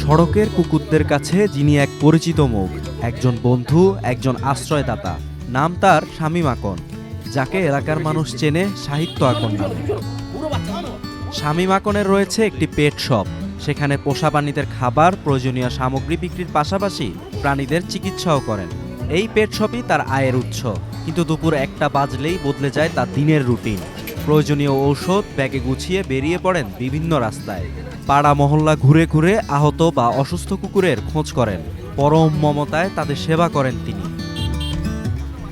সড়কের কুকুরদের কাছে যিনি এক পরিচিত মুখ, একজন বন্ধু, একজন আশ্রয়দাতা। নাম তার শামীম আকন, যাকে এলাকার মানুষ চেনে সাহিত্য আকন নামে। শামীম আকনের রয়েছে একটি পেট শপ। সেখানে পোষা প্রাণীদের খাবার, প্রয়োজনীয় সামগ্রী বিক্রির পাশাপাশি প্রাণীদের চিকিৎসাও করেন। এই পেট শপই তার আয়ের উৎস। কিন্তু দুপুর 1টা বাজলেই বদলে যায় তার দিনের রুটিন। প্রয়োজনীয় ঔষধ ব্যাগে গুছিয়ে বেরিয়ে পড়েন বিভিন্ন রাস্তায়। পাড়া মহল্লা ঘুরে ঘুরে আহত বা অসুস্থ কুকুরের খোঁজ করেন। পরম মমতায় তাদের সেবা করেন তিনি।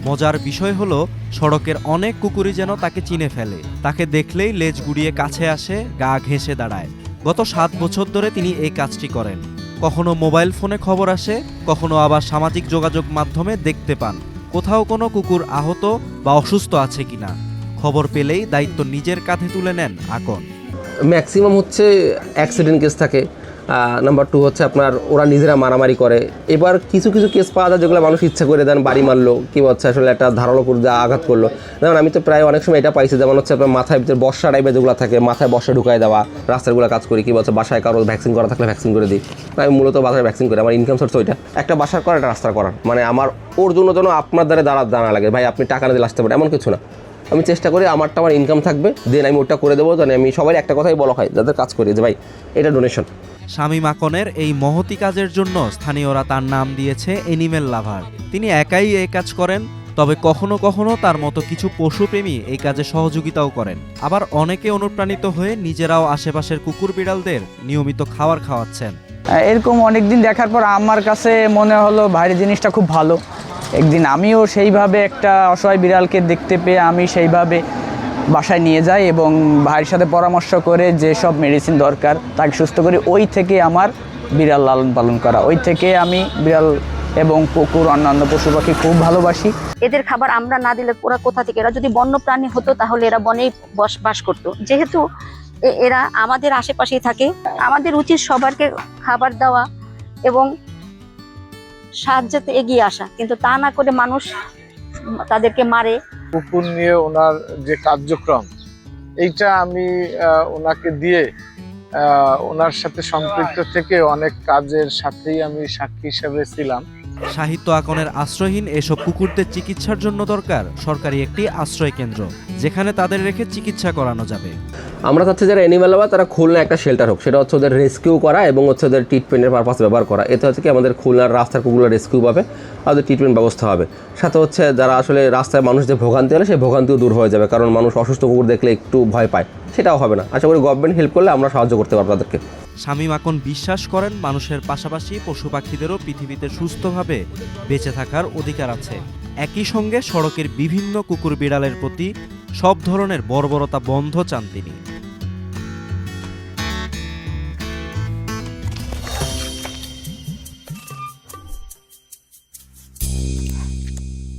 মজার বিষয় হলো, সড়কের অনেক কুকুরই যেন তাকে চিনে ফেলে। তাকে দেখলেই লেজ গুড়িয়ে কাছে আসে, গা ঘেঁষে দাঁড়ায়। গত 7 বছর ধরে তিনি এই কাজটি করেন। কখনো মোবাইল ফোনে খবর আসে, কখনো আবার সামাজিক যোগাযোগ মাধ্যমে দেখতে পান কোথাও কোনো কুকুর আহত বা অসুস্থ আছে কিনা। খবর পেলেই দায়িত্ব নিজের কাঁধে তুলে নেন আকন। ম্যাক্সিমাম হচ্ছে অ্যাক্সিডেন্ট কেস থাকে। নাম্বার 2 হচ্ছে আপনার ওরা নিজেরা মারামারি করে। এবার কিছু কিছু কেস পাওয়া যায় যেগুলো মানুষ ইচ্ছা করে দেন, বাড়ি মারলো, কি হচ্ছে আসলে একটা ধারালো করে আঘাত করলো। যেমন আমি তো প্রায় অনেক সময় এটা পাইছি, যেমন হচ্ছে আপনার মাথায় ভিতরে বর্ষা টাইপের যেগুলো থাকে, মাথায় বর্ষা ঢুকাই দেওয়া, রাস্তাগুলো কাজ করি, কি বলছে বাসায় কারো ভ্যাকসিন করা থাকলে ভ্যাকসিন করে দিই। আমি মূলত বাসায় ভ্যাকসিন করি, আমার ইনকাম সোর্স ওইটা। একটা বাসার করা, একটা রাস্তার করার, মানে আমার ওর জন্য যেন আপনার দ্বারা দাঁড়া লাগে, ভাই আপনি টাকা না দিলে আসতে পারেন এমন কিছু না। আমি চেষ্টা করি আমারটা আমার ইনকাম থাকবে, দেন আমি ওটা করে দেবো। জানি আমি সবাই একটা কথাই বলা হয় যাদের কাজ করি যে ভাই এটা ডোনেশন। শামীম আকনের এই মহতি কাজের জন্য স্থানীয়রা তার নাম দিয়েছে এনিমেল লাভার। তিনি একাই এই কাজ করেন, তবে কখনো কখনো তার মতো কিছু পশুপ্রেমী এই কাজে সহযোগিতাও করেন। আবার অনেকে অনুপ্রাণিত হয়ে নিজেরাও আশেপাশের কুকুর বিড়ালদের নিয়মিত খাবার খাওয়াচ্ছেন। এরকম অনেকদিন দেখার পর আমার কাছে মনে হলো ভাইয়ের জিনিসটা খুব ভালো। একদিন আমিও সেইভাবে একটা অসহায় বিড়ালকে দেখতে পেয়ে আমি সেইভাবে বাসায় নিয়ে যাই এবং ভাইয়ের সাথে পরামর্শ করে যেসব মেডিসিন দরকার তাকে সুস্থ করি। ওই থেকে আমার বিড়াল লালন পালন করা, ওই থেকে আমি বিড়াল এবং কুকুর অন্যান্য পশু পাখি খুব ভালোবাসি। এদের খাবার আমরা না দিলে ওরা কোথা থেকে, এরা যদি বন্য প্রাণী হতো তাহলে এরা বনেই বসবাস করতো। যেহেতু এরা আমাদের আশেপাশেই থাকে, আমাদের উচিত সবারকে খাবার দেওয়া এবং সাহায্যে এগিয়ে আসা, কিন্তু তা না করে মানুষ তাদেরকে মারে। কুকুর নিয়ে ওনার যে কার্যক্রম, এইটা আমি ওনাকে দিয়ে ওনার সাথে সম্পৃক্ত থেকে অনেক কাজের সাথেই আমি সাক্ষী হিসেবে ছিলাম। সাহিত্য আকনের আশ্রয়হীন এসব কুকুরদের চিকিৎসার জন্য দরকার সরকারি একটি আশ্রয় কেন্দ্র, যেখানে তাদের রেখে চিকিৎসা করানো যাবে। আমরা চাচ্ছি যারা অ্যানিমাল লাভার তারা খুলনা একটা শেল্টার হোক, সেটা হচ্ছে ওদের রেস্কিউ করা এবং হচ্ছে ওদের ট্রিটমেন্টের পারপাস ব্যবহার করা। এতে হচ্ছে কি আমাদের খুলনার রাস্তার কুকুরগুলো রেস্কিউ পাবে আর ওদের ট্রিটমেন্ট ব্যবস্থা হবে। সাথে হচ্ছে যারা আসলে রাস্তায় মানুষ যে ভোগান্তি হলে সেই ভোগান্তিও দূর হয়ে যাবে, কারণ মানুষ অসুস্থ কুকুর দেখলে একটু ভয় পায়, সেটাও হবে না। আশা করি গভর্নমেন্ট হেল্প করলে আমরা সাহায্য করতে পারবো তাদেরকে। শামীম আকন বিশ্বাস করেন মানুষের পাশাপাশি পশু পাখিদেরও পৃথিবীতে সুস্থভাবে বেঁচে থাকার অধিকার আছে। একই সঙ্গে সড়কের বিভিন্ন কুকুর বিড়ালের প্রতি সব ধরনের বর্বরতা বন্ধ চান তিনি।